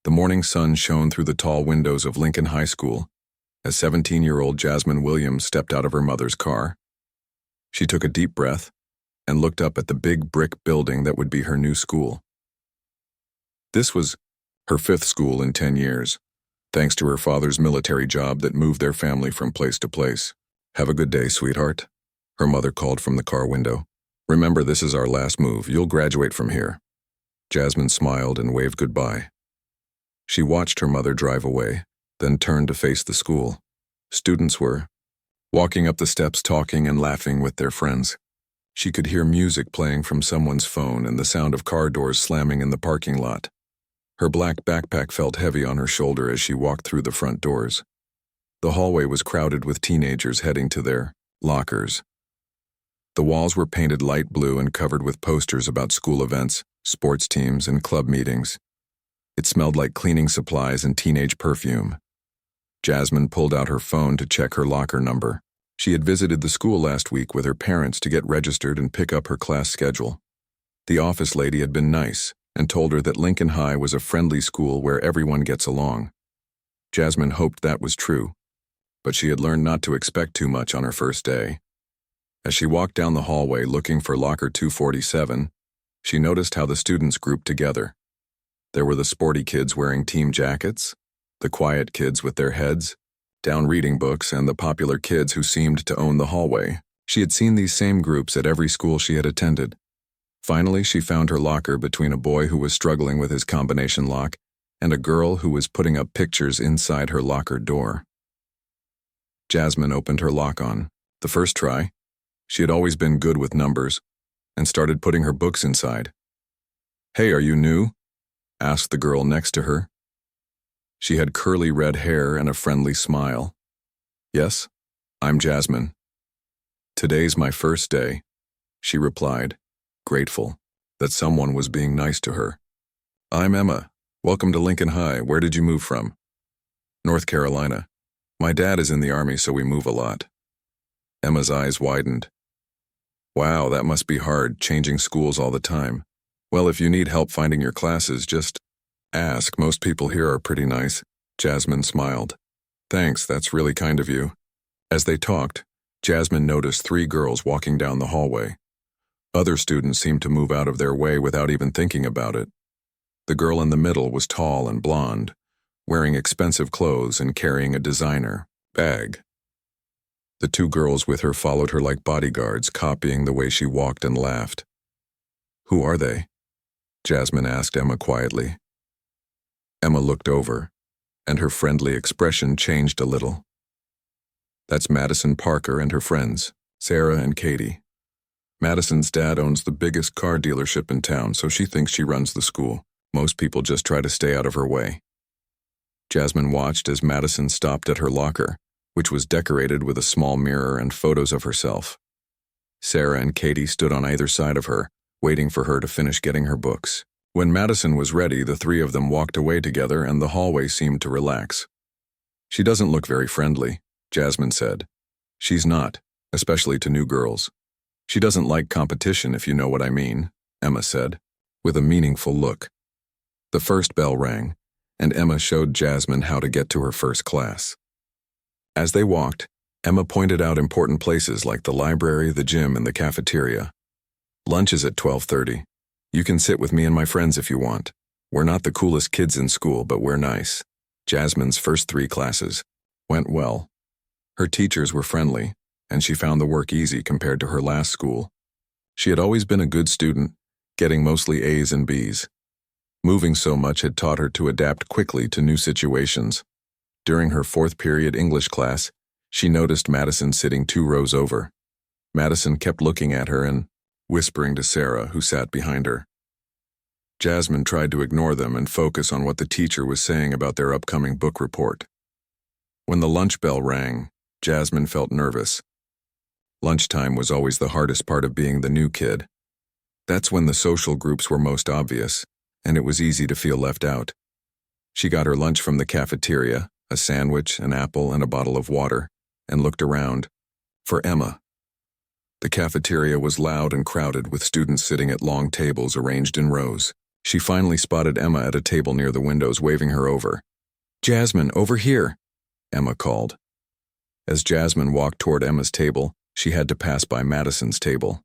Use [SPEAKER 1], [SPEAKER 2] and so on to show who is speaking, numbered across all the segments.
[SPEAKER 1] The morning sun shone through the tall windows of Lincoln High School as 17-year-old Jasmine Williams stepped out of her mother's car. She took a deep breath and looked up at the big brick building that would be her new school. This was her fifth school in 10 years, thanks to her father's military job that moved their family from place to place. "Have a good day, sweetheart," her mother called from the car window. "Remember, this is our last move. You'll graduate from here." Jasmine smiled and waved goodbye. She watched her mother drive away, then turned to face the school. Students were walking up the steps, talking and laughing with their friends. She could hear music playing from someone's phone and the sound of car doors slamming in the parking lot. Her black backpack felt heavy on her shoulder as she walked through the front doors. The hallway was crowded with teenagers heading to their lockers. The walls were painted light blue and covered with posters about school events, sports teams, and club meetings. It smelled like cleaning supplies and teenage perfume. Jasmine pulled out her phone to check her locker number. She had visited the school last week with her parents to get registered and pick up her class schedule. The office lady had been nice and told her that Lincoln High was a friendly school where everyone gets along. Jasmine hoped that was true, but she had learned not to expect too much on her first day. As she walked down the hallway looking for locker 247, she noticed how the students grouped together. There were the sporty kids wearing team jackets, the quiet kids with their heads down reading books, and the popular kids who seemed to own the hallway. She had seen these same groups at every school she had attended. Finally, she found her locker between a boy who was struggling with his combination lock and a girl who was putting up pictures inside her locker door. Jasmine opened her lock on the first try. She had always been good with numbers and started putting her books inside. "Hey, are you new?" asked the girl next to her. She had curly red hair and a friendly smile. "Yes, I'm Jasmine. Today's my first day," she replied, grateful that someone was being nice to her. "I'm Emma. Welcome to Lincoln High. Where did you move from?" "North Carolina. My dad is in the Army, so we move a lot." Emma's eyes widened. "Wow, that must be hard, changing schools all the time. Well, if you need help finding your classes, just ask. Most people here are pretty nice." Jasmine smiled. "Thanks, that's really kind of you." As they talked, Jasmine noticed 3 girls walking down the hallway. Other students seemed to move out of their way without even thinking about it. The girl in the middle was tall and blonde, wearing expensive clothes and carrying a designer bag. The 2 girls with her followed her like bodyguards, copying the way she walked and laughed. "Who are they?" Jasmine asked Emma quietly. Emma looked over, and her friendly expression changed a little. "That's Madison Parker and her friends, Sarah and Katie. Madison's dad owns the biggest car dealership in town, so she thinks she runs the school. Most people just try to stay out of her way." Jasmine watched as Madison stopped at her locker, which was decorated with a small mirror and photos of herself. Sarah and Katie stood on either side of her, waiting for her to finish getting her books. When Madison was ready, the 3 of them walked away together and the hallway seemed to relax. "She doesn't look very friendly," Jasmine said. "She's not, especially to new girls. She doesn't like competition, if you know what I mean," Emma said, with a meaningful look. The first bell rang, and Emma showed Jasmine how to get to her first class. As they walked, Emma pointed out important places like the library, the gym, and the cafeteria. "Lunch is at 12:30. You can sit with me and my friends if you want. We're not the coolest kids in school, but we're nice." Jasmine's first 3 classes went well. Her teachers were friendly, and she found the work easy compared to her last school. She had always been a good student, getting mostly A's and B's. Moving so much had taught her to adapt quickly to new situations. During her 4th period English class, she noticed Madison sitting 2 rows over. Madison kept looking at her and whispering to Sarah, who sat behind her. Jasmine tried to ignore them and focus on what the teacher was saying about their upcoming book report. When the lunch bell rang, Jasmine felt nervous. Lunchtime was always the hardest part of being the new kid. That's when the social groups were most obvious, and it was easy to feel left out. She got her lunch from the cafeteria, a sandwich, an apple, and a bottle of water, and looked around for Emma. The cafeteria was loud and crowded with students sitting at long tables arranged in rows. She finally spotted Emma at a table near the windows, waving her over. "Jasmine, over here," Emma called. As Jasmine walked toward Emma's table, she had to pass by Madison's table.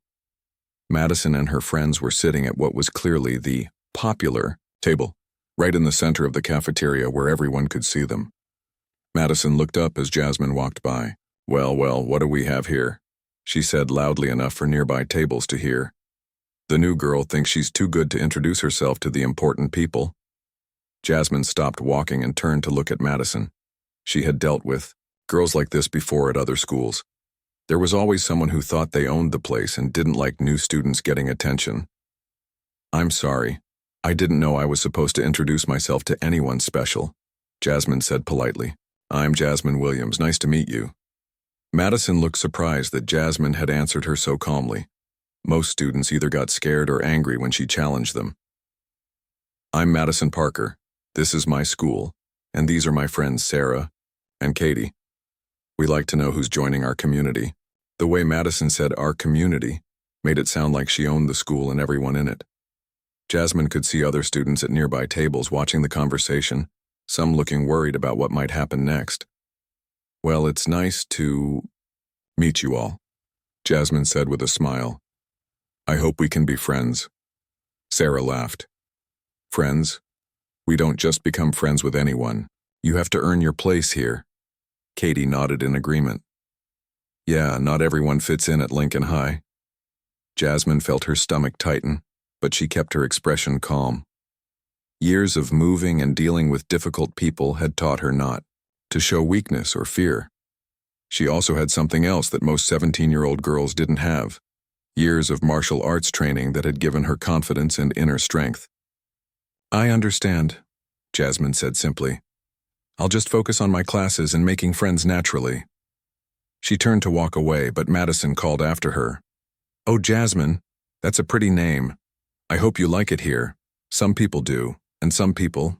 [SPEAKER 1] Madison and her friends were sitting at what was clearly the popular table, right in the center of the cafeteria where everyone could see them. Madison looked up as Jasmine walked by. Well, what do we have here?" she said loudly enough for nearby tables to hear. "The new girl thinks she's too good to introduce herself to the important people." Jasmine stopped walking and turned to look at Madison. She had dealt with girls like this before at other schools. There was always someone who thought they owned the place and didn't like new students getting attention. "I'm sorry. I didn't know I was supposed to introduce myself to anyone special," Jasmine said politely. "I'm Jasmine Williams. Nice to meet you." Madison looked surprised that Jasmine had answered her so calmly. Most students either got scared or angry when she challenged them. "I'm Madison Parker. This is my school, and these are my friends Sarah and Katie. We like to know who's joining our community." The way Madison said "our community" made it sound like she owned the school and everyone in it. Jasmine could see other students at nearby tables watching the conversation, some looking worried about what might happen next. "Well, it's nice to meet you all," Jasmine said with a smile. "I hope we can be friends." Sarah laughed. "Friends? We don't just become friends with anyone. You have to earn your place here." Katie nodded in agreement. "Yeah, not everyone fits in at Lincoln High." Jasmine felt her stomach tighten, but she kept her expression calm. Years of moving and dealing with difficult people had taught her not to show weakness or fear. She also had something else that most 17-year-old girls didn't have: years of martial arts training that had given her confidence and inner strength. "I understand," Jasmine said simply. "I'll just focus on my classes and making friends naturally." She turned to walk away, but Madison called after her. "Oh, Jasmine, that's a pretty name. I hope you like it here. Some people do, and some people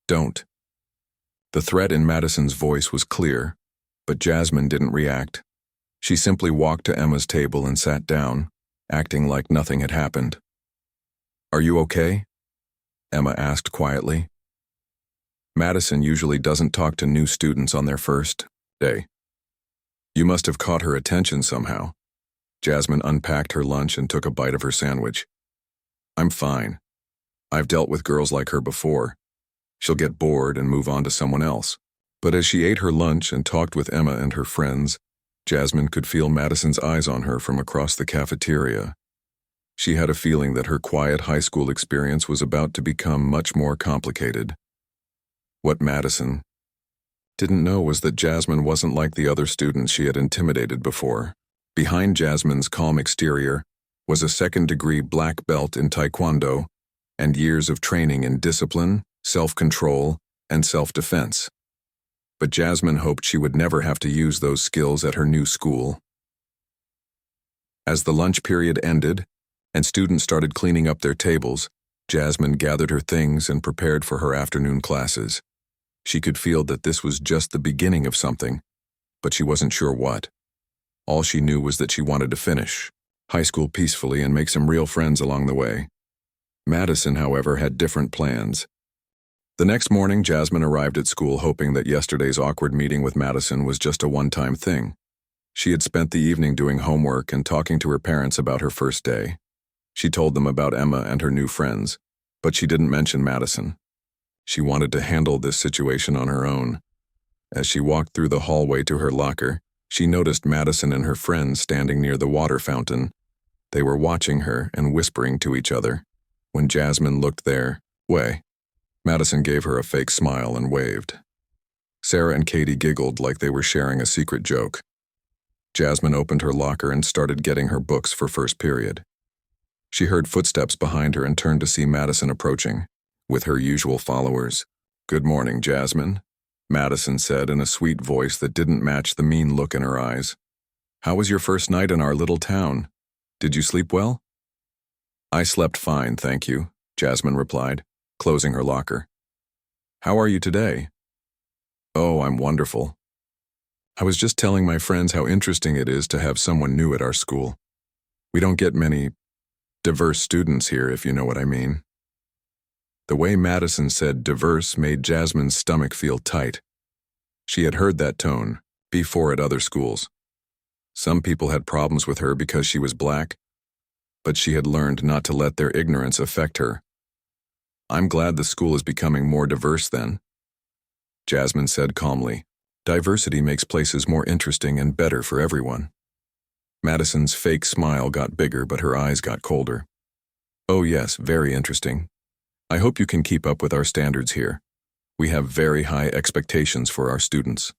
[SPEAKER 1] don't." The threat in Madison's voice was clear, but Jasmine didn't react. She simply walked to Emma's table and sat down, acting like nothing had happened. "Are you okay?" Emma asked quietly. Madison usually doesn't talk to new students on their first day. You must have caught her attention somehow. Jasmine unpacked her lunch and took a bite of her sandwich. "I'm fine. I've dealt with girls like her before. She'll get bored and move on to someone else." But as she ate her lunch and talked with Emma and her friends, Jasmine could feel Madison's eyes on her from across the cafeteria. She had a feeling that her quiet high school experience was about to become much more complicated. What Madison didn't know was that Jasmine wasn't like the other students she had intimidated before. Behind Jasmine's calm exterior was a second-degree black belt in Taekwondo and years of training in discipline, self-control, and self-defense. But Jasmine hoped she would never have to use those skills at her new school. As the lunch period ended and students started cleaning up their tables, Jasmine gathered her things and prepared for her afternoon classes. She could feel that this was just the beginning of something, but she wasn't sure what. All she knew was that she wanted to finish high school peacefully and make some real friends along the way. Madison, however, had different plans. The next morning, Jasmine arrived at school hoping that yesterday's awkward meeting with Madison was just a one-time thing. She had spent the evening doing homework and talking to her parents about her first day. She told them about Emma and her new friends, but she didn't mention Madison. She wanted to handle this situation on her own. As she walked through the hallway to her locker, she noticed Madison and her friends standing near the water fountain. They were watching her and whispering to each other. When Jasmine looked their way, Madison gave her a fake smile and waved. Sarah and Katie giggled like they were sharing a secret joke. Jasmine opened her locker and started getting her books for first period. She heard footsteps behind her and turned to see Madison approaching, with her usual followers. "Good morning, Jasmine," Madison said in a sweet voice that didn't match the mean look in her eyes. "How was your first night in our little town? Did you sleep well?" "I slept fine, thank you," Jasmine replied, closing her locker. "How are you today?" "Oh, I'm wonderful. I was just telling my friends how interesting it is to have someone new at our school. We don't get many diverse students here, if you know what I mean." The way Madison said diverse made Jasmine's stomach feel tight. She had heard that tone before at other schools. Some people had problems with her because she was black, but she had learned not to let their ignorance affect her. "I'm glad the school is becoming more diverse then," Jasmine said calmly. "Diversity makes places more interesting and better for everyone." Madison's fake smile got bigger, but her eyes got colder. "Oh yes, very interesting. I hope you can keep up with our standards here. We have very high expectations for our students."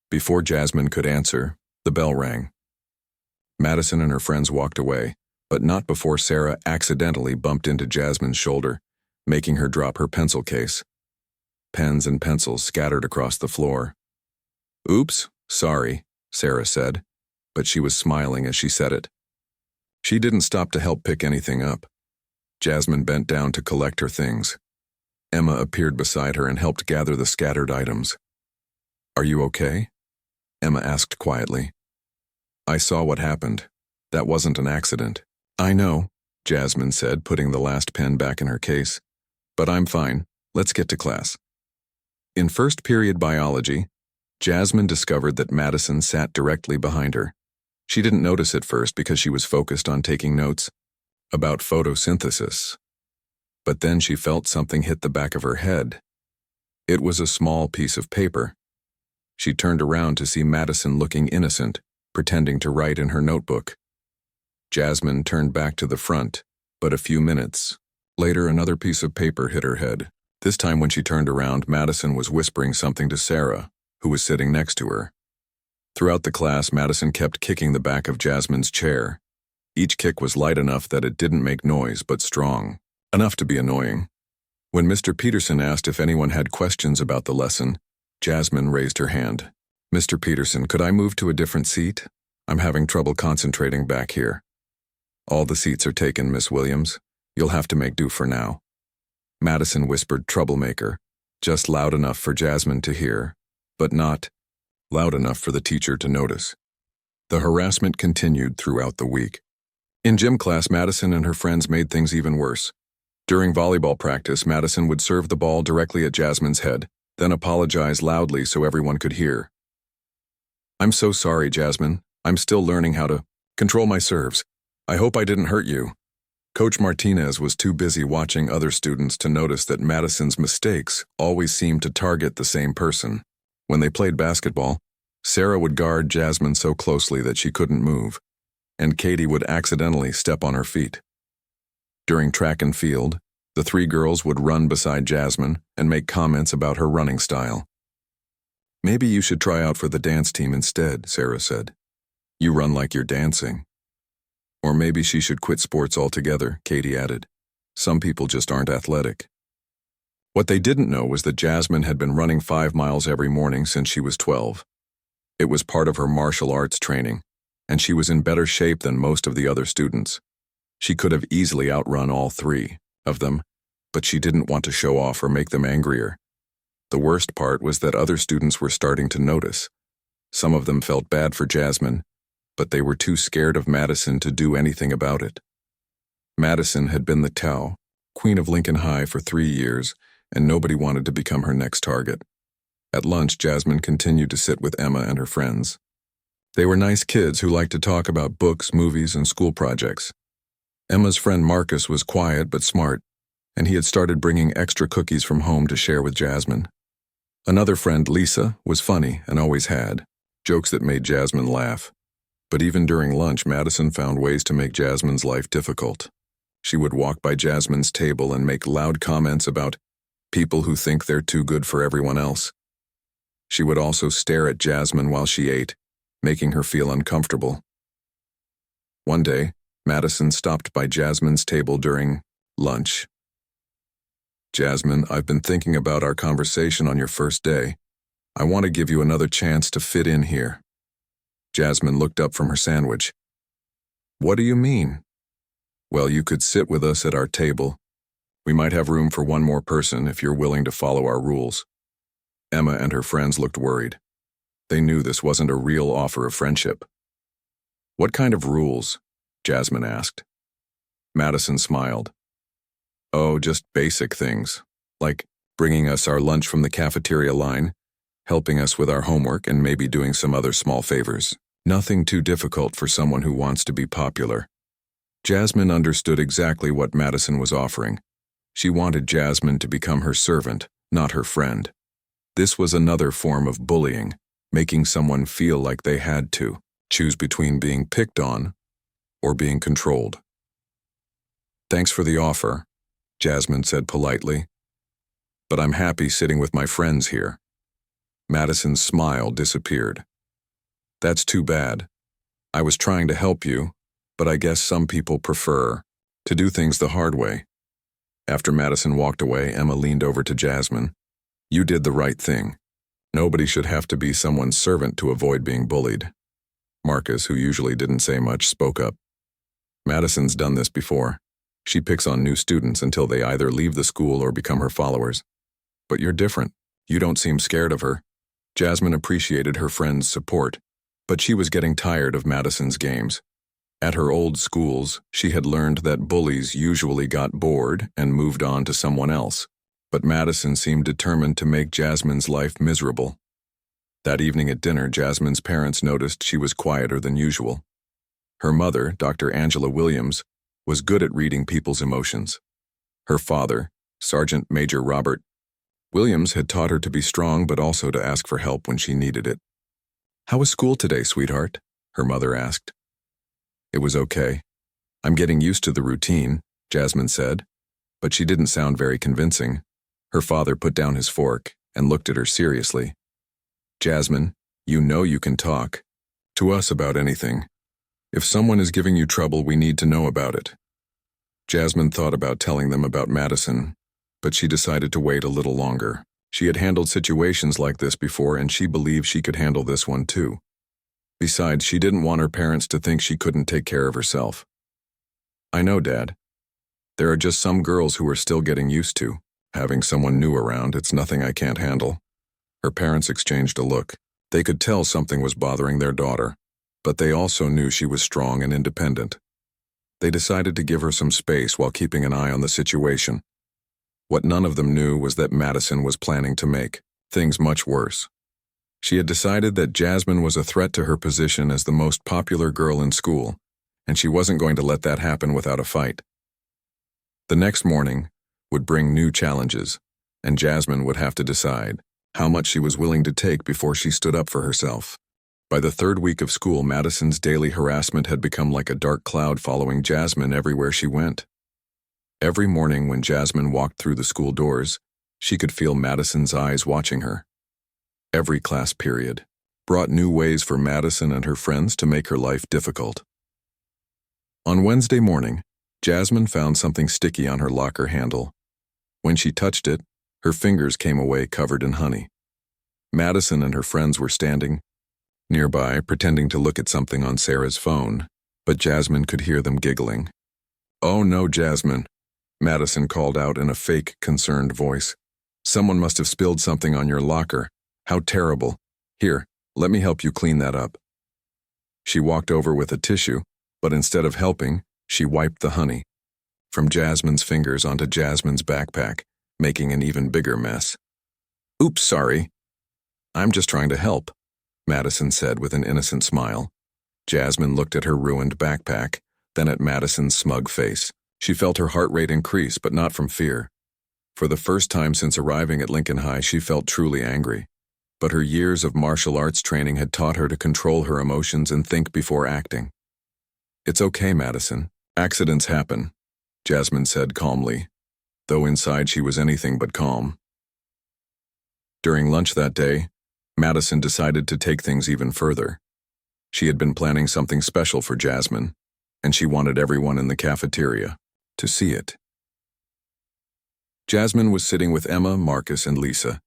[SPEAKER 1] Before Jasmine could answer, the bell rang. Madison and her friends walked away, but not before Sarah accidentally bumped into Jasmine's shoulder, making her drop her pencil case. Pens and pencils scattered across the floor. "Oops, sorry," Sarah said, but she was smiling as she said it. She didn't stop to help pick anything up. Jasmine bent down to collect her things. Emma appeared beside her and helped gather the scattered items. "Are you okay?" Emma asked quietly. "I saw what happened. That wasn't an accident." "I know," Jasmine said, putting the last pen back in her case. "But I'm fine. Let's get to class." In first period biology, Jasmine discovered that Madison sat directly behind her. She didn't notice at first because she was focused on taking notes about photosynthesis. But then she felt something hit the back of her head. It was a small piece of paper. She turned around to see Madison looking innocent, pretending to write in her notebook. Jasmine turned back to the front, but a few minutes later another piece of paper hit her head. This time when she turned around, Madison was whispering something to Sarah, who was sitting next to her. Throughout the class, Madison kept kicking the back of Jasmine's chair. Each kick was light enough that it didn't make noise, but strong enough to be annoying. When Mr. Peterson asked if anyone had questions about the lesson, Jasmine raised her hand. "Mr. Peterson, could I move to a different seat? I'm having trouble concentrating back here." "All the seats are taken, Miss Williams. You'll have to make do for now." Madison whispered troublemaker, just loud enough for Jasmine to hear, but not loud enough for the teacher to notice. The harassment continued throughout the week. In gym class, Madison and her friends made things even worse. During volleyball practice, Madison would serve the ball directly at Jasmine's head, then apologize loudly so everyone could hear. "I'm so sorry, Jasmine. I'm still learning how to control my serves. I hope I didn't hurt you." Coach Martinez was too busy watching other students to notice that Madison's mistakes always seemed to target the same person. When they played basketball, Sarah would guard Jasmine so closely that she couldn't move, and Katie would accidentally step on her feet. During track and field, the three girls would run beside Jasmine and make comments about her running style. "Maybe you should try out for the dance team instead," Sarah said. "You run like you're dancing." "Or maybe she should quit sports altogether," Katie added. "Some people just aren't athletic." What they didn't know was that Jasmine had been running 5 miles every morning since she was 12. It was part of her martial arts training, and she was in better shape than most of the other students. She could have easily outrun all 3 of them, but she didn't want to show off or make them angrier. The worst part was that other students were starting to notice. Some of them felt bad for Jasmine, but they were too scared of Madison to do anything about it. Madison had been the Tao, queen of Lincoln High, for 3 years, and nobody wanted to become her next target. At lunch, Jasmine continued to sit with Emma and her friends. They were nice kids who liked to talk about books, movies, and school projects. Emma's friend Marcus was quiet but smart, and he had started bringing extra cookies from home to share with Jasmine. Another friend, Lisa, was funny and always had jokes that made Jasmine laugh. But even during lunch, Madison found ways to make Jasmine's life difficult. She would walk by Jasmine's table and make loud comments about people who think they're too good for everyone else. She would also stare at Jasmine while she ate, making her feel uncomfortable. One day, Madison stopped by Jasmine's table during lunch. "Jasmine, I've been thinking about our conversation on your first day. I want to give you another chance to fit in here." Jasmine looked up from her sandwich. "What do you mean?" "Well, you could sit with us at our table. We might have room for one more person if you're willing to follow our rules." Emma and her friends looked worried. They knew this wasn't a real offer of friendship. "What kind of rules?" Jasmine asked. Madison smiled. Oh, just basic things, like bringing us our lunch from the cafeteria line, helping us with our homework, and maybe doing some other small favors. Nothing too difficult for someone who wants to be popular. Jasmine understood exactly what Madison was offering. She wanted Jasmine to become her servant, not her friend. This was another form of bullying, making someone feel like they had to choose between being picked on or being controlled. "Thanks for the offer," Jasmine said politely, "but I'm happy sitting with my friends here." Madison's smile disappeared. "That's too bad. I was trying to help you, but I guess some people prefer to do things the hard way." After Madison walked away, Emma leaned over to Jasmine. "You did the right thing. Nobody should have to be someone's servant to avoid being bullied." Marcus, who usually didn't say much, spoke up. "Madison's done this before. She picks on new students until they either leave the school or become her followers. But you're different. You don't seem scared of her." Jasmine appreciated her friend's support, but she was getting tired of Madison's games. At her old schools, she had learned that bullies usually got bored and moved on to someone else, but Madison seemed determined to make Jasmine's life miserable. That evening at dinner, Jasmine's parents noticed she was quieter than usual. Her mother, Dr. Angela Williams, was good at reading people's emotions. Her father, Sergeant Major Robert Williams, had taught her to be strong but also to ask for help when she needed it. "How was school today, sweetheart?" her mother asked. "It was okay. I'm getting used to the routine," Jasmine said, but she didn't sound very convincing. Her father put down his fork and looked at her seriously. "Jasmine, you know you can talk to us about anything. If someone is giving you trouble, we need to know about it." Jasmine thought about telling them about Madison, but she decided to wait a little longer. She had handled situations like this before, and she believed she could handle this one too. Besides, she didn't want her parents to think she couldn't take care of herself. "I know, Dad. There are just some girls who are still getting used to having someone new around. It's nothing I can't handle." Her parents exchanged a look. They could tell something was bothering their daughter, but they also knew she was strong and independent. They decided to give her some space while keeping an eye on the situation. What none of them knew was that Madison was planning to make things much worse. She had decided that Jasmine was a threat to her position as the most popular girl in school, and she wasn't going to let that happen without a fight. The next morning would bring new challenges, and Jasmine would have to decide how much she was willing to take before she stood up for herself. By the third week of school, Madison's daily harassment had become like a dark cloud following Jasmine everywhere she went. Every morning when Jasmine walked through the school doors, she could feel Madison's eyes watching her. Every class period brought new ways for Madison and her friends to make her life difficult. On Wednesday morning, Jasmine found something sticky on her locker handle. When she touched it, her fingers came away covered in honey. Madison and her friends were standing nearby, pretending to look at something on Sarah's phone, but Jasmine could hear them giggling. "Oh no, Jasmine," Madison called out in a fake, concerned voice. "Someone must have spilled something on your locker. How terrible. Here, let me help you clean that up." She walked over with a tissue, but instead of helping, she wiped the honey from Jasmine's fingers onto Jasmine's backpack, making an even bigger mess. "Oops, sorry. I'm just trying to help," Madison said with an innocent smile. Jasmine looked at her ruined backpack, then at Madison's smug face. She felt her heart rate increase, but not from fear. For the first time since arriving at Lincoln High, she felt truly angry. But her years of martial arts training had taught her to control her emotions and think before acting. "It's okay, Madison. Accidents happen," Jasmine said calmly, though inside she was anything but calm. During lunch that day, Madison decided to take things even further. She had been planning something special for Jasmine, and she wanted everyone in the cafeteria to see it. Jasmine was sitting with Emma, Marcus, and Lisa,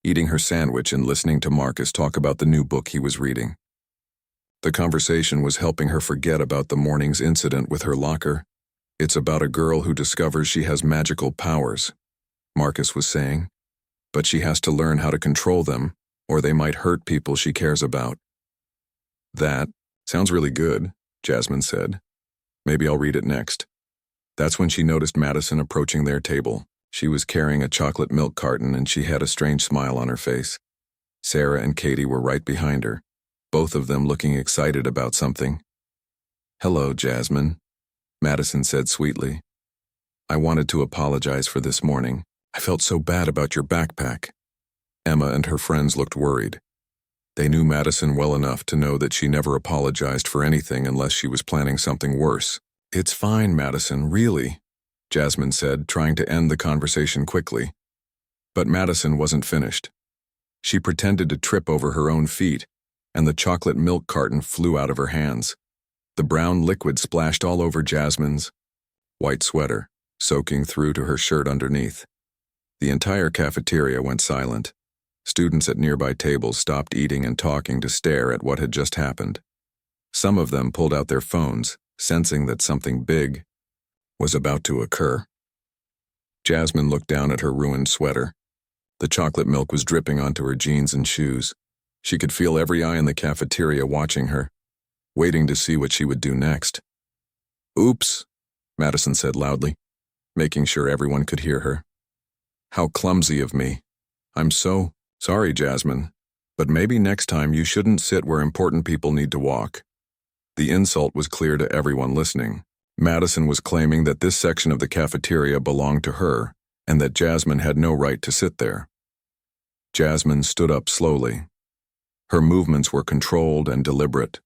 [SPEAKER 1] eating her sandwich and listening to Marcus talk about the new book he was reading. The conversation was helping her forget about the morning's incident with her locker. "It's about a girl who discovers she has magical powers," Marcus was saying, "but she has to learn how to control them, or they might hurt people she cares about." "That sounds really good," Jasmine said. "Maybe I'll read it next." That's when she noticed Madison approaching their table. She was carrying a chocolate milk carton and she had a strange smile on her face. Sarah and Katie were right behind her, both of them looking excited about something. "Hello, Jasmine," Madison said sweetly. "I wanted to apologize for this morning. I felt so bad about your backpack." Emma and her friends looked worried. They knew Madison well enough to know that she never apologized for anything unless she was planning something worse. "It's fine, Madison, really," Jasmine said, trying to end the conversation quickly. But Madison wasn't finished. She pretended to trip over her own feet, and the chocolate milk carton flew out of her hands. The brown liquid splashed all over Jasmine's white sweater, soaking through to her shirt underneath. The entire cafeteria went silent. Students at nearby tables stopped eating and talking to stare at what had just happened. Some of them pulled out their phones, sensing that something big was about to occur. Jasmine looked down at her ruined sweater. The chocolate milk was dripping onto her jeans and shoes. She could feel every eye in the cafeteria watching her, waiting to see what she would do next. "Oops," Madison said loudly, making sure everyone could hear her. "How clumsy of me. I'm so sorry, Jasmine, but maybe next time you shouldn't sit where important people need to walk." The insult was clear to everyone listening. Madison was claiming that this section of the cafeteria belonged to her and that Jasmine had no right to sit there. Jasmine stood up slowly. Her movements were controlled and deliberate,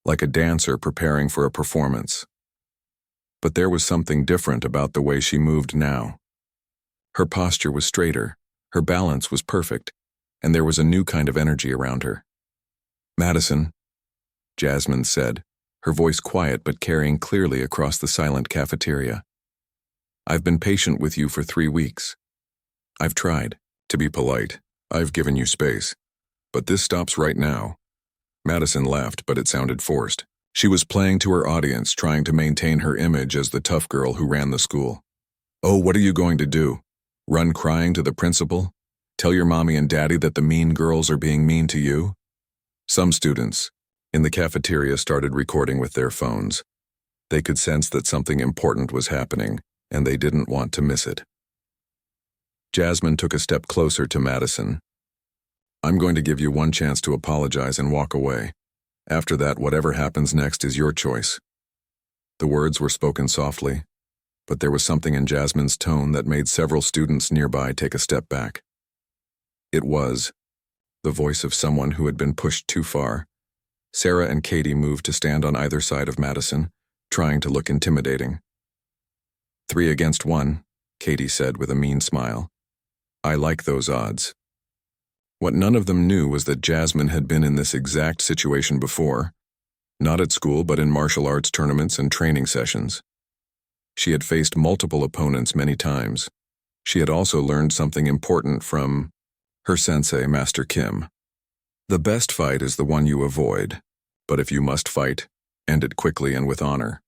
[SPEAKER 1] like a dancer preparing for a performance. But there was something different about the way she moved now. Her posture was straighter, her balance was perfect, and there was a new kind of energy around her. "Madison," Jasmine said, her voice quiet but carrying clearly across the silent cafeteria. "I've been patient with you for 3 weeks. I've tried to be polite. I've given you space. But this stops right now." Madison laughed, but it sounded forced. She was playing to her audience, trying to maintain her image as the tough girl who ran the school. "Oh, what are you going to do? Run crying to the principal? Tell your mommy and daddy that the mean girls are being mean to you?" Some students in the cafeteria started recording with their phones. They could sense that something important was happening, and they didn't want to miss it. Jasmine took a step closer to Madison. "I'm going to give you one chance to apologize and walk away. After that, whatever happens next is your choice." The words were spoken softly, but there was something in Jasmine's tone that made several students nearby take a step back. It was the voice of someone who had been pushed too far. Sarah and Katie moved to stand on either side of Madison, trying to look intimidating. "3 against 1, Katie said with a mean smile. "I like those odds." What none of them knew was that Jasmine had been in this exact situation before, not at school but in martial arts tournaments and training sessions. She had faced multiple opponents many times. She had also learned something important from her sensei, Master Kim. The best fight is the one you avoid, but if you must fight, end it quickly and with honor.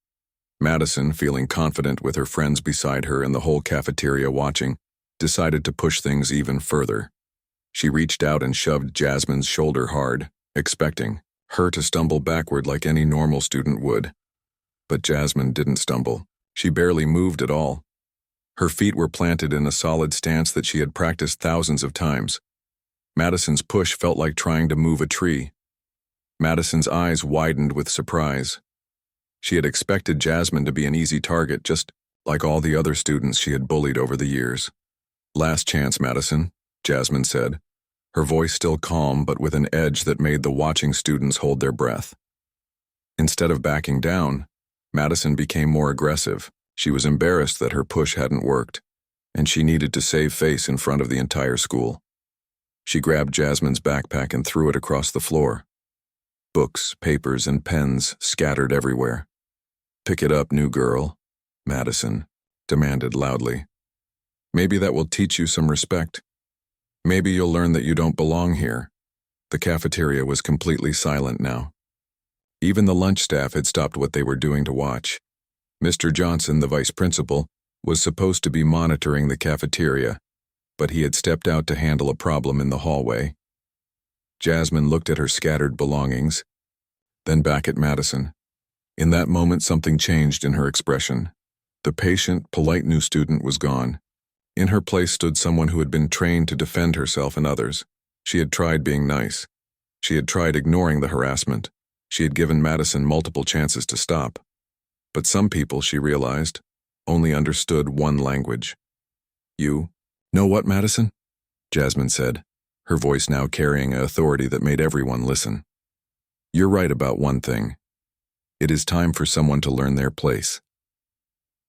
[SPEAKER 1] Madison, feeling confident with her friends beside her and the whole cafeteria watching, decided to push things even further. She reached out and shoved Jasmine's shoulder hard, expecting her to stumble backward like any normal student would. But Jasmine didn't stumble. She barely moved at all. Her feet were planted in a solid stance that she had practiced thousands of times. Madison's push felt like trying to move a tree. Madison's eyes widened with surprise. She had expected Jasmine to be an easy target, just like all the other students she had bullied over the years. "Last chance, Madison," Jasmine said, her voice still calm but with an edge that made the watching students hold their breath. Instead of backing down, Madison became more aggressive. She was embarrassed that her push hadn't worked, and she needed to save face in front of the entire school. She grabbed Jasmine's backpack and threw it across the floor. Books, papers, and pens scattered everywhere. "Pick it up, new girl," Madison demanded loudly. "Maybe that will teach you some respect. Maybe you'll learn that you don't belong here." The cafeteria was completely silent now. Even the lunch staff had stopped what they were doing to watch. Mr. Johnson, the vice principal, was supposed to be monitoring the cafeteria, but he had stepped out to handle a problem in the hallway. Jasmine looked at her scattered belongings, then back at Madison. In that moment, something changed in her expression. The patient, polite new student was gone. In her place stood someone who had been trained to defend herself and others. She had tried being nice. She had tried ignoring the harassment. She had given Madison multiple chances to stop. But some people, she realized, only understood one language. You know what, Madison? Jasmine said, her voice now carrying an authority that made everyone listen. You're right about one thing. It is time for someone to learn their place.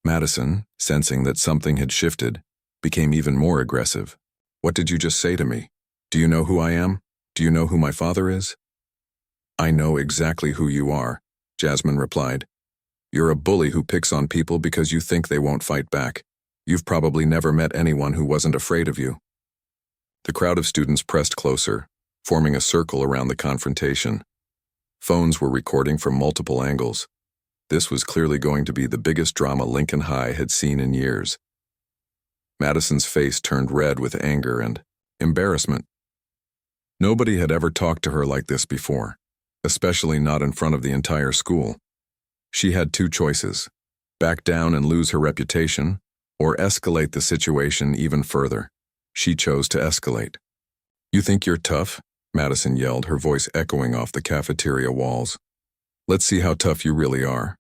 [SPEAKER 1] Madison, sensing that something had shifted, became even more aggressive. What did you just say to me? Do you know who I am? Do you know who my father is? I know exactly who you are, Jasmine replied. You're a bully who picks on people because you think they won't fight back. You've probably never met anyone who wasn't afraid of you. The crowd of students pressed closer, forming a circle around the confrontation. Phones were recording from multiple angles. This was clearly going to be the biggest drama Lincoln High had seen in years. Madison's face turned red with anger and embarrassment. Nobody had ever talked to her like this before, especially not in front of the entire school. She had two choices: back down and lose her reputation, or escalate the situation even further. She chose to escalate. You think you're tough? Madison yelled, her voice echoing off the cafeteria walls. Let's see how tough you really are.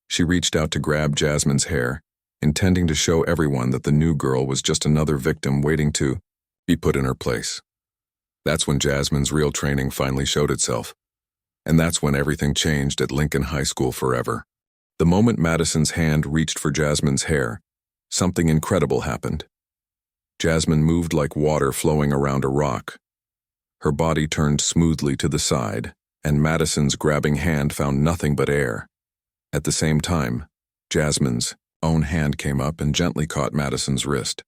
[SPEAKER 1] She reached out to grab Jasmine's hair, intending to show everyone that the new girl was just another victim waiting to be put in her place. That's when Jasmine's real training finally showed itself. And that's when everything changed at Lincoln High School forever. The moment Madison's hand reached for Jasmine's hair, something incredible happened. Jasmine moved like water flowing around a rock. Her body turned smoothly to the side, and Madison's grabbing hand found nothing but air. At the same time, Jasmine's own hand came up and gently caught Madison's wrist.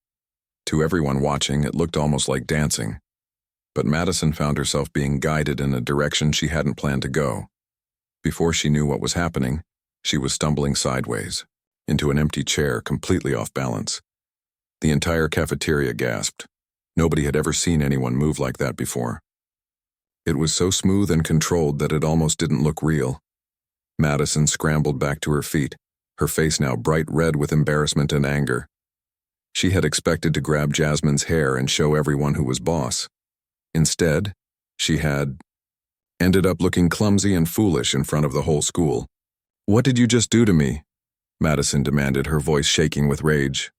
[SPEAKER 1] To everyone watching, it looked almost like dancing. But Madison found herself being guided in a direction she hadn't planned to go. Before she knew what was happening, she was stumbling sideways, into an empty chair completely off balance. The entire cafeteria gasped. Nobody had ever seen anyone move like that before. It was so smooth and controlled that it almost didn't look real. Madison scrambled back to her feet, her face now bright red with embarrassment and anger. She had expected to grab Jasmine's hair and show everyone who was boss. Instead, she had ended up looking clumsy and foolish in front of the whole school. What did you just do to me? Madison demanded, her voice shaking with rage.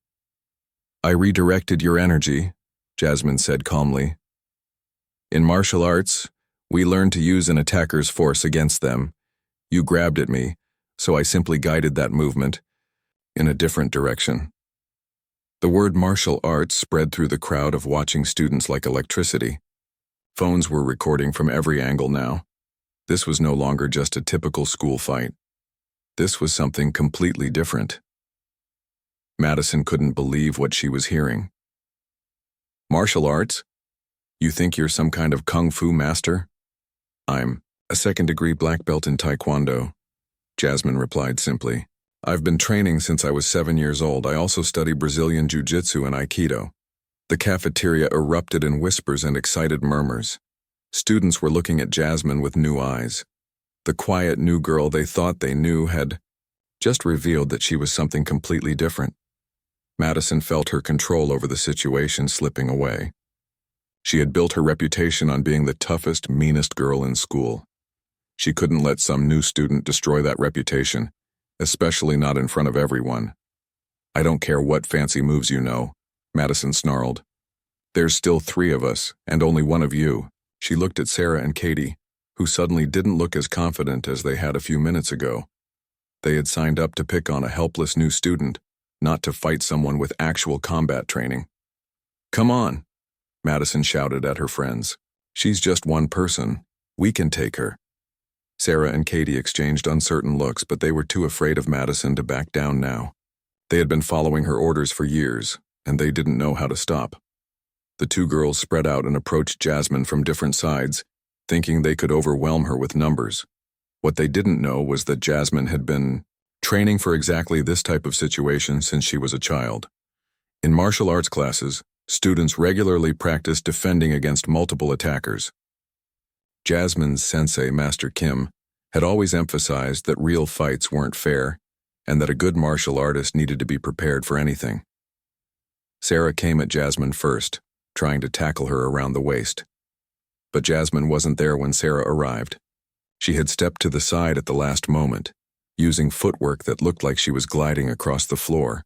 [SPEAKER 1] I redirected your energy, Jasmine said calmly. In martial arts, we learn to use an attacker's force against them. You grabbed at me, so I simply guided that movement in a different direction. The word martial arts spread through the crowd of watching students like electricity. Phones were recording from every angle now. This was no longer just a typical school fight. This was something completely different. Madison couldn't believe what she was hearing. Martial arts? You think you're some kind of kung fu master? I'm a second-degree black belt in Taekwondo, Jasmine replied simply. I've been training since I was 7 years old. I also study Brazilian Jiu-Jitsu and Aikido. The cafeteria erupted in whispers and excited murmurs. Students were looking at Jasmine with new eyes. The quiet new girl they thought they knew had just revealed that she was something completely different. Madison felt her control over the situation slipping away. She had built her reputation on being the toughest, meanest girl in school. She couldn't let some new student destroy that reputation, especially not in front of everyone. I don't care what fancy moves you know, Madison snarled. There's still 3 of us, and only one of you. She looked at Sarah and Katie, who suddenly didn't look as confident as they had a few minutes ago. They had signed up to pick on a helpless new student, not to fight someone with actual combat training. Come on, Madison shouted at her friends. She's just one person. We can take her. Sarah and Katie exchanged uncertain looks, but they were too afraid of Madison to back down now. They had been following her orders for years, and they didn't know how to stop. The 2 girls spread out and approached Jasmine from different sides, thinking they could overwhelm her with numbers. What they didn't know was that Jasmine had been training for exactly this type of situation since she was a child. In martial arts classes, students regularly practiced defending against multiple attackers. Jasmine's sensei, Master Kim, had always emphasized that real fights weren't fair, and that a good martial artist needed to be prepared for anything. Sarah came at Jasmine first, trying to tackle her around the waist. But Jasmine wasn't there when Sarah arrived. She had stepped to the side at the last moment, using footwork that looked like she was gliding across the floor.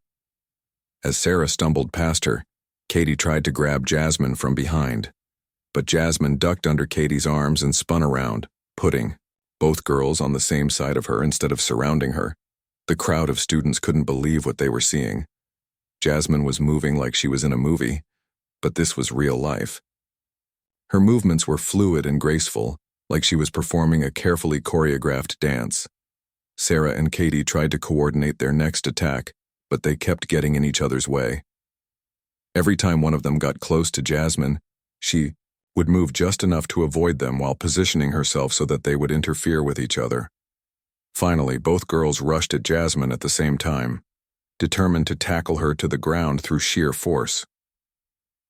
[SPEAKER 1] As Sarah stumbled past her, Katie tried to grab Jasmine from behind. But Jasmine ducked under Katie's arms and spun around, putting both girls on the same side of her instead of surrounding her. The crowd of students couldn't believe what they were seeing. Jasmine was moving like she was in a movie, but this was real life. Her movements were fluid and graceful, like she was performing a carefully choreographed dance. Sarah and Katie tried to coordinate their next attack, but they kept getting in each other's way. Every time one of them got close to Jasmine, she would move just enough to avoid them while positioning herself so that they would interfere with each other. Finally, both girls rushed at Jasmine at the same time, determined to tackle her to the ground through sheer force.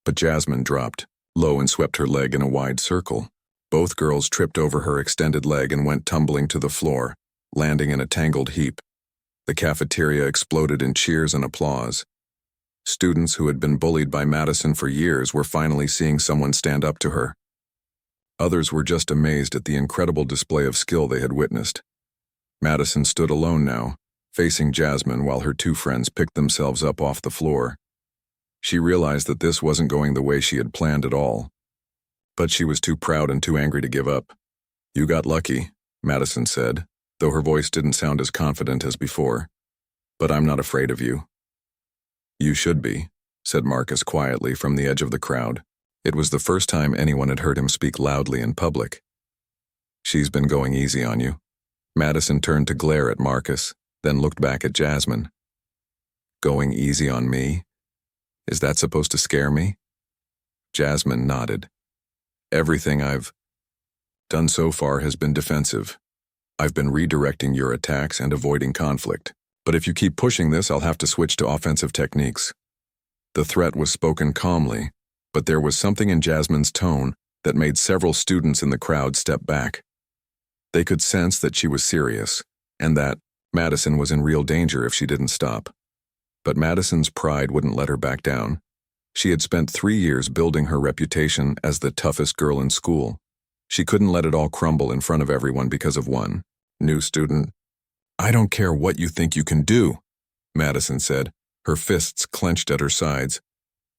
[SPEAKER 1] But Jasmine dropped low and swept her leg in a wide circle. Both girls tripped over her extended leg and went tumbling to the floor, landing in a tangled heap. The cafeteria exploded in cheers and applause. Students who had been bullied by Madison for years were finally seeing someone stand up to her. Others were just amazed at the incredible display of skill they had witnessed. Madison stood alone now, facing Jasmine while her two friends picked themselves up off the floor. She realized that this wasn't going the way she had planned at all. But she was too proud and too angry to give up. "You got lucky," Madison said, though her voice didn't sound as confident as before. "But I'm not afraid of you." "You should be," said Marcus quietly from the edge of the crowd. It was the first time anyone had heard him speak loudly in public. "She's been going easy on you." Madison turned to glare at Marcus, then looked back at Jasmine. "Going easy on me? Is that supposed to scare me?" Jasmine nodded. "Everything I've done so far has been defensive. I've been redirecting your attacks and avoiding conflict. But if you keep pushing this, I'll have to switch to offensive techniques." The threat was spoken calmly, but there was something in Jasmine's tone that made several students in the crowd step back. They could sense that she was serious, and that Madison was in real danger if she didn't stop. But Madison's pride wouldn't let her back down. She had spent 3 years building her reputation as the toughest girl in school. She couldn't let it all crumble in front of everyone because of one new student. "I don't care what you think you can do," Madison said, her fists clenched at her sides.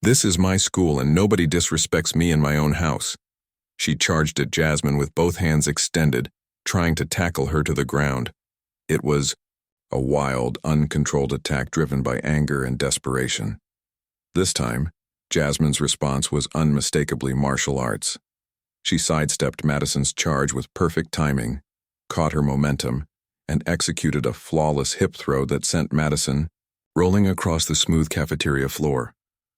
[SPEAKER 1] "This is my school and nobody disrespects me in my own house." She charged at Jasmine with both hands extended, trying to tackle her to the ground. It was a wild, uncontrolled attack driven by anger and desperation. This time, Jasmine's response was unmistakably martial arts. She sidestepped Madison's charge with perfect timing, caught her momentum, and executed a flawless hip throw that sent Madison rolling across the smooth cafeteria floor.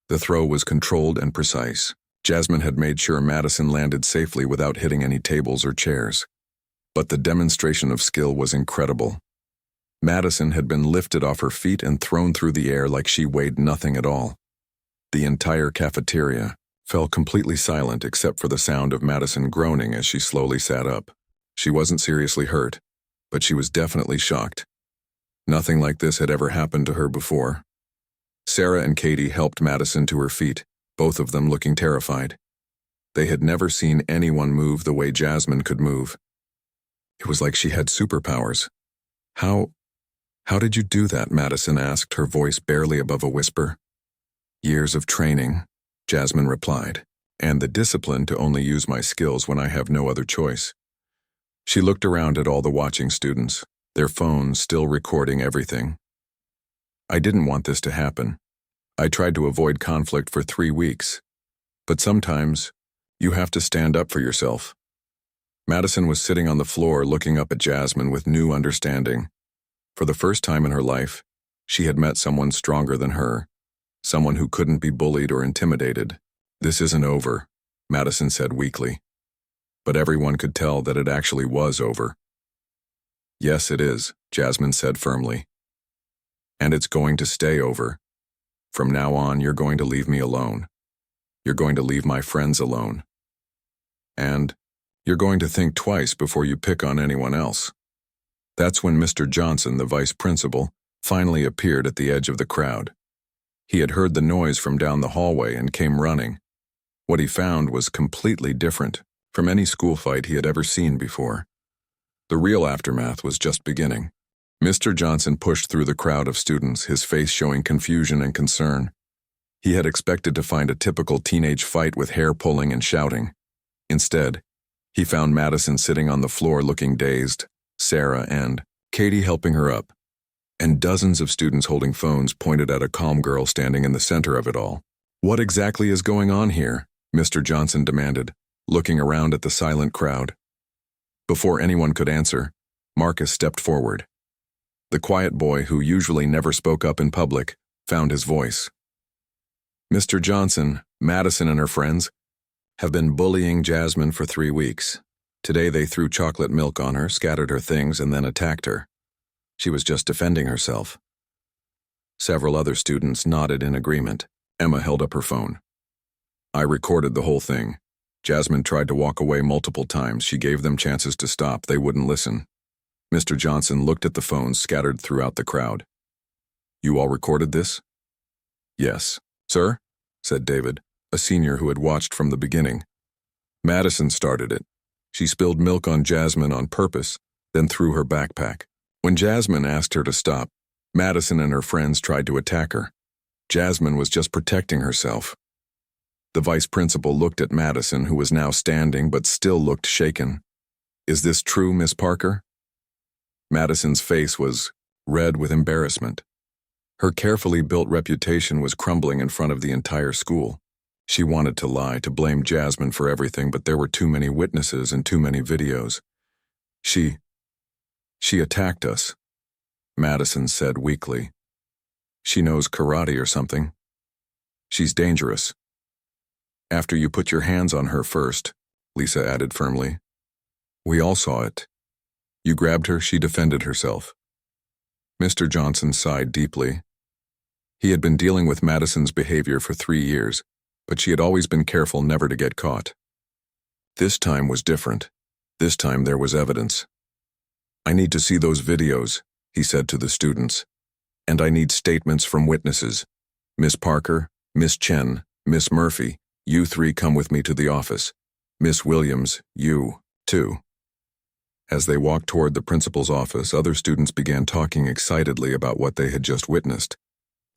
[SPEAKER 1] The throw was controlled and precise. Jasmine had made sure Madison landed safely without hitting any tables or chairs. But the demonstration of skill was incredible. Madison had been lifted off her feet and thrown through the air like she weighed nothing at all. The entire cafeteria fell completely silent except for the sound of Madison groaning as she slowly sat up. She wasn't seriously hurt, but she was definitely shocked. Nothing like this had ever happened to her before. Sarah and Katie helped Madison to her feet, both of them looking terrified. They had never seen anyone move the way Jasmine could move. It was like she had superpowers. How did you do that?" Madison asked, her voice barely above a whisper. "Years of training," Jasmine replied, "and the discipline to only use my skills when I have no other choice." She looked around at all the watching students, their phones still recording everything. "I didn't want this to happen. I tried to avoid conflict for 3 weeks. But sometimes, you have to stand up for yourself." Madison was sitting on the floor looking up at Jasmine with new understanding. For the first time in her life, she had met someone stronger than her, someone who couldn't be bullied or intimidated. "This isn't over," Madison said weakly. But everyone could tell that it actually was over. "Yes, it is," Jasmine said firmly. "And it's going to stay over. From now on, you're going to leave me alone. You're going to leave my friends alone. And you're going to think twice before you pick on anyone else." That's when Mr. Johnson, the vice principal, finally appeared at the edge of the crowd. He had heard the noise from down the hallway and came running. What he found was completely different from any school fight he had ever seen before. The real aftermath was just beginning. Mr. Johnson pushed through the crowd of students, his face showing confusion and concern. He had expected to find a typical teenage fight with hair pulling and shouting. Instead, he found Madison sitting on the floor looking dazed, Sarah and Katie helping her up, and dozens of students holding phones pointed at a calm girl standing in the center of it all. "What exactly is going on here?" Mr. Johnson demanded, looking around at the silent crowd. Before anyone could answer, Marcus stepped forward. The quiet boy, who usually never spoke up in public, found his voice. "Mr. Johnson, Madison and her friends have been bullying Jasmine for 3 weeks. Today they threw chocolate milk on her, scattered her things, and then attacked her. She was just defending herself." Several other students nodded in agreement. Emma held up her phone. "I recorded the whole thing. Jasmine tried to walk away multiple times. She gave them chances to stop. They wouldn't listen." Mr. Johnson looked at the phones scattered throughout the crowd. "You all recorded this?" "Yes, sir," said David, a senior who had watched from the beginning. "Madison started it. She spilled milk on Jasmine on purpose, then threw her backpack. When Jasmine asked her to stop, Madison and her friends tried to attack her. Jasmine was just protecting herself." The vice principal looked at Madison, who was now standing but still looked shaken. "Is this true, Miss Parker?" Madison's face was red with embarrassment. Her carefully built reputation was crumbling in front of the entire school. She wanted to lie, to blame Jasmine for everything, but there were too many witnesses and too many videos. She attacked us," Madison said weakly. "She knows karate or something. She's dangerous." "After you put your hands on her first," Lisa added firmly. "We all saw it. You grabbed her, she defended herself." Mr. Johnson sighed deeply. He had been dealing with Madison's behavior for 3 years, but she had always been careful never to get caught. This time was different. This time there was evidence. "I need to see those videos," he said to the students. "And I need statements from witnesses. Miss Parker, Miss Chen, Miss Murphy, you 3 come with me to the office. Miss Williams, you, too." As they walked toward the principal's office, other students began talking excitedly about what they had just witnessed.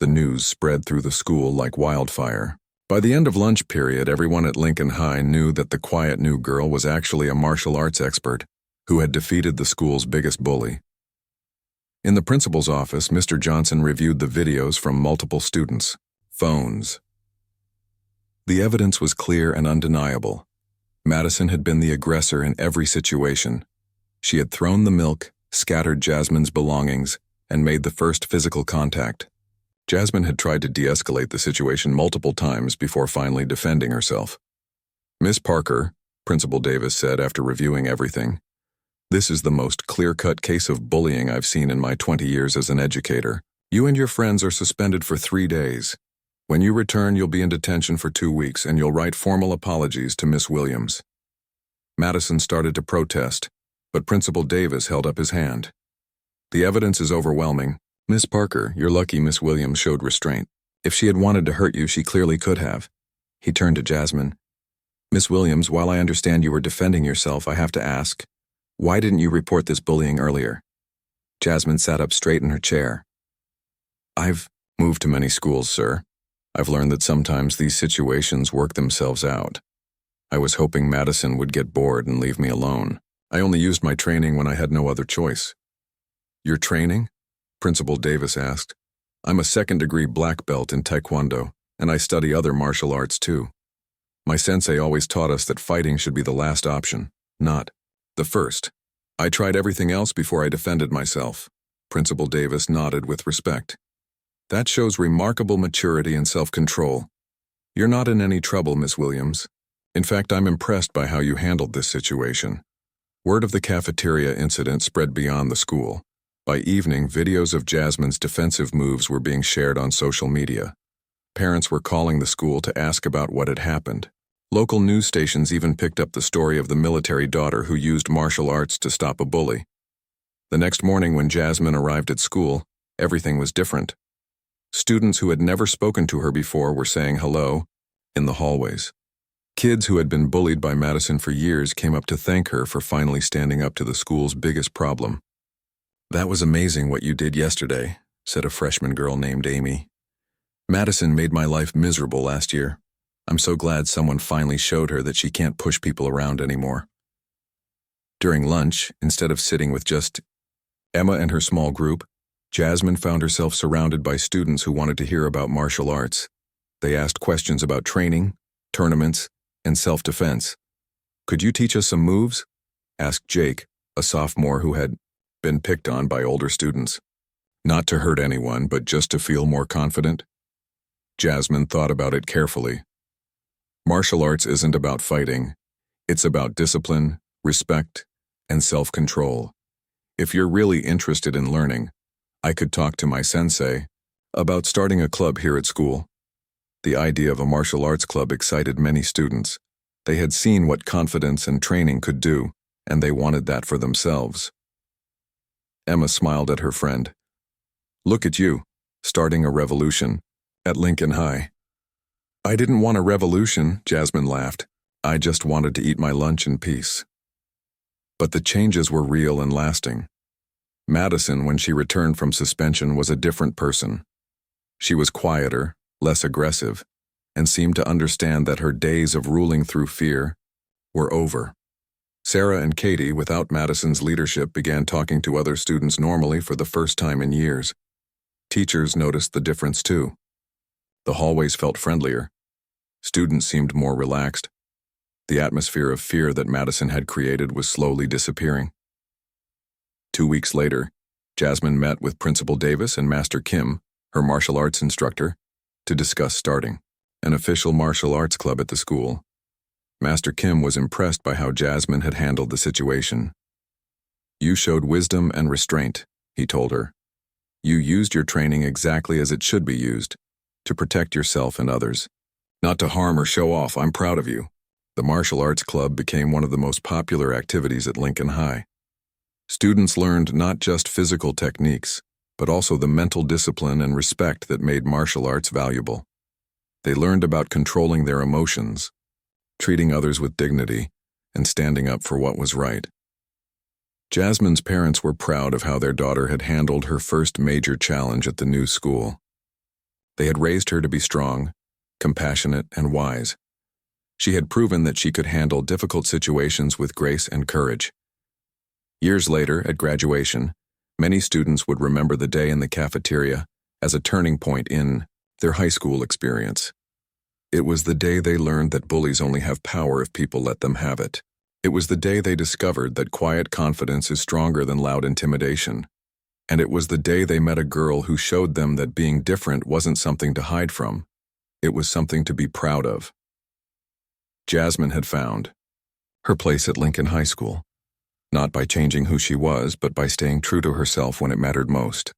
[SPEAKER 1] The news spread through the school like wildfire. By the end of lunch period, everyone at Lincoln High knew that the quiet new girl was actually a martial arts expert who had defeated the school's biggest bully. In the principal's office, Mr. Johnson reviewed the videos from multiple students' phones. The evidence was clear and undeniable. Madison had been the aggressor in every situation. She had thrown the milk, scattered Jasmine's belongings, and made the first physical contact. Jasmine had tried to de-escalate the situation multiple times before finally defending herself. "Miss Parker," Principal Davis said after reviewing everything, "this is the most clear-cut case of bullying I've seen in my 20 years as an educator. You and your friends are suspended for 3 days. When you return, you'll be in detention for 2 weeks, and you'll write formal apologies to Miss Williams." Madison started to protest, but Principal Davis held up his hand. "The evidence is overwhelming. Miss Parker, you're lucky Miss Williams showed restraint. If she had wanted to hurt you, she clearly could have." He turned to Jasmine. "Miss Williams, while I understand you were defending yourself, I have to ask, why didn't you report this bullying earlier?" Jasmine sat up straight in her chair. "I've moved to many schools, sir. I've learned that sometimes these situations work themselves out. I was hoping Madison would get bored and leave me alone. I only used my training when I had no other choice." "Your training?" Principal Davis asked. "I'm a second-degree black belt in Taekwondo, and I study other martial arts too. My sensei always taught us that fighting should be the last option, not the first. I tried everything else before I defended myself." Principal Davis nodded with respect. "That shows remarkable maturity and self-control. You're not in any trouble, Miss Williams. In fact, I'm impressed by how you handled this situation." Word of the cafeteria incident spread beyond the school. By evening, videos of Jasmine's defensive moves were being shared on social media. Parents were calling the school to ask about what had happened. Local news stations even picked up the story of the military daughter who used martial arts to stop a bully. The next morning when Jasmine arrived at school, Everything was different. Students who had never spoken to her before were saying hello in the hallways. Kids who had been bullied by Madison for years came up to thank her for finally standing up to the school's biggest problem. "That was amazing what you did yesterday," said a freshman girl named Amy. "Madison made my life miserable last year. I'm so glad someone finally showed her that she can't push people around anymore." During lunch, instead of sitting with just Emma and her small group, Jasmine found herself surrounded by students who wanted to hear about martial arts. They asked questions about training, tournaments, and self-defense. "Could you teach us some moves?" asked Jake, a sophomore who had been picked on by older students. Not to hurt anyone, but just to feel more confident. Jasmine thought about it carefully. Martial arts isn't about fighting. It's about discipline, respect, and self-control. If you're really interested in learning, I could talk to my sensei about starting a club here at school. The idea of a martial arts club excited many students. They had seen what confidence and training could do, and they wanted that for themselves. Emma smiled at her friend. "Look at you, starting a revolution at Lincoln High." "I didn't want a revolution," Jasmine laughed. "I just wanted to eat my lunch in peace." But the changes were real and lasting. Madison, when she returned from suspension, was a different person. She was quieter, less aggressive, and seemed to understand that her days of ruling through fear were over. Sarah and Katie, without Madison's leadership, began talking to other students normally for the first time in years. Teachers noticed the difference too. The hallways felt friendlier. Students seemed more relaxed. The atmosphere of fear that Madison had created was slowly disappearing. 2 weeks later, Jasmine met with Principal Davis and Master Kim, her martial arts instructor, to discuss starting an official martial arts club at the school. Master Kim was impressed by how Jasmine had handled the situation. "You showed wisdom and restraint," he told her. "You used your training exactly as it should be used, to protect yourself and others. Not to harm or show off. I'm proud of you." The martial arts club became one of the most popular activities at Lincoln High. Students learned not just physical techniques, but also the mental discipline and respect that made martial arts valuable. They learned about controlling their emotions, treating others with dignity, and standing up for what was right. Jasmine's parents were proud of how their daughter had handled her first major challenge at the new school. They had raised her to be strong, compassionate, and wise. She had proven that she could handle difficult situations with grace and courage. Years later, at graduation, many students would remember the day in the cafeteria as a turning point in their high school experience. It was the day they learned that bullies only have power if people let them have it. It was the day they discovered that quiet confidence is stronger than loud intimidation. And it was the day they met a girl who showed them that being different wasn't something to hide from. It was something to be proud of. Jasmine had found her place at Lincoln High School, not by changing who she was, but by staying true to herself when it mattered most.